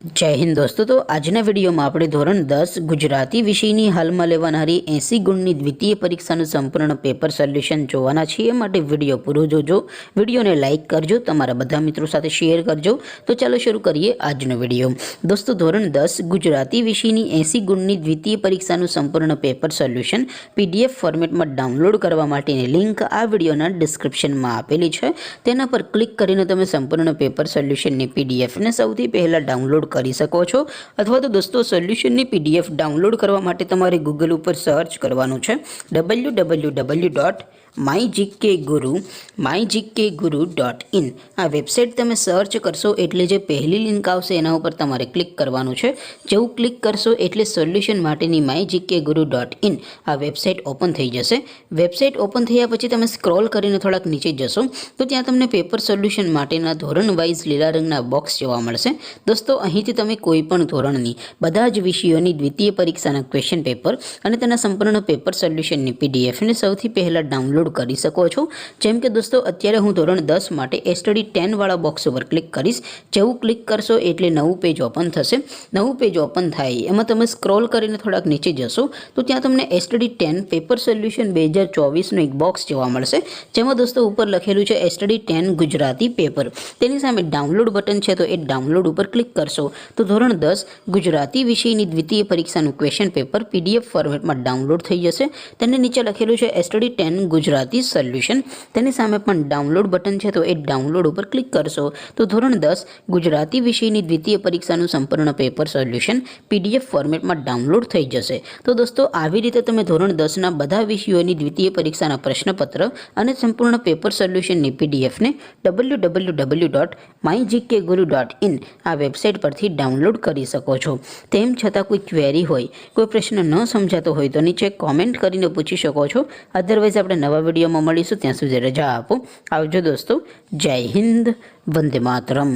जय हिंद दोस्तों। तो आजना वीडियो में આપણે ધોરણ 10 ગુજરાતી વિષયની હાલમાં લેવાનારી 80 ગુણની દ્વિતીય પરીક્ષાનું સંપૂર્ણ પેપર સોલ્યુશન જોવાના છીએ। માટે વિડીયો પૂરો જોજો, વિડીયોને લાઇક કરજો, તમારા બધા મિત્રો સાથે શેર કરજો। તો ચાલો શરૂ કરીએ આજનો વિડીયો। દોસ્તો ધોરણ 10 ગુજરાતી વિષયની 80 ગુણની દ્વિતીય પરીક્ષાનું સંપૂર્ણ પેપર સોલ્યુશન પીડીએફ ફોર્મેટમાં ડાઉનલોડ કરવા માટેની લિંક આ વિડીયોના ડિસ્ક્રિપ્શનમાં આપેલી છે। તેના પર ક્લિક કરીને તમે સંપૂર્ણ પેપર સોલ્યુશનની પીડીએફને સૌથી પહેલાં ડાઉનલોડ કરી શકો છો। અથવા તો દોસ્તો સોલ્યુશનની પીડીએફ ડાઉનલોડ કરવા માટે તમારે ગૂગલ ઉપર સર્ચ કરવાનું છે www.mygkguru.in। આ વેબસાઇટ તમે સર્ચ કરશો એટલે જે પહેલી લિંક આવશે એના ઉપર તમારે ક્લિક કરવાનું છે। જેવું ક્લિક કરશો એટલે સોલ્યુશન માટેની mygkguru.in આ વેબસાઇટ ઓપન થઈ જશે। વેબસાઇટ ઓપન થયા પછી તમે સ્ક્રોલ કરીને થોડાક નીચે જશો તો ત્યાં તમને પેપર સોલ્યુશન માટેના ધોરણ વાઇઝ લીલા રંગના બોક્સ જોવા મળશે। દોસ્તો અહીંથી તમે કોઈ પણ ધોરણની બધા જ વિષયોની દ્વિતીય પરીક્ષાના ક્વેશ્ચન પેપર અને તેના સંપૂર્ણ પેપર સોલ્યુશનની પીડીએફને સૌથી પહેલાં ડાઉનલોડ કરી શકો છો। જેમ કે દોસ્તો અત્યારે હું ધોરણ 10 માટે STD 10 વાળા બોક્સ ઉપર ક્લિક કરીશ। જેવું ક્લિક કરશો એટલે નવું પેજ ઓપન થશે। નવું પેજ ઓપન થાય એમાં તમે સ્ક્રોલ કરીને થોડાક નીચે જશો તો ત્યાં તમને STD 10 પેપર સોલ્યુશન 2024નું એક બોક્સ જોવા મળશે। જેમાં દોસ્તો ઉપર લખેલું છે STD 10 ગુજરાતી પેપર। તેની સામે ડાઉનલોડ બટન છે તો એ ડાઉનલોડ ઉપર ક્લિક કરશો તો ધોરણ 10 ગુજરાતી વિષયની દ્વિતીય પરીક્ષાનું ક્વેશ્ચન પેપર PDF ફોર્મેટમાં ડાઉનલોડ થઈ જશે। તેની નીચે લખેલું છે STD 10 ગુજરાતી સોલ્યુશન। તેની સામે પણ ડાઉનલોડ બટન છે તો એ ડાઉનલોડ ઉપર ક્લિક કરશો તો ધોરણ 10 ગુજરાતી વિષયની દ્વિતીય પરીક્ષાનું સંપૂર્ણ પેપર સોલ્યુશન PDF ફોર્મેટમાં ડાઉનલોડ થઈ જશે। તો દોસ્તો આવી રીતે તમે ધોરણ 10ના બધા વિષયોની દ્વિતીય પરીક્ષાના પ્રશ્નપત્ર અને સંપૂર્ણ પેપર સોલ્યુશનની પીડીએફને www.mygkguru.in આ વેબસાઇટ પરથી ડાઉનલોડ કરી શકો છો। તેમ છતાં કોઈ ક્વેરી હોય, કોઈ પ્રશ્ન ન સમજાતો હોય તો નીચે કોમેન્ટ કરીને પૂછી શકો છો। અધરવાઇઝ આપણે નવા વિડીયોમાં મળીશું, ત્યાં સુધી રજા આપો। આવજો દોસ્તો। જય હિન્દ, વંદે માતરમ।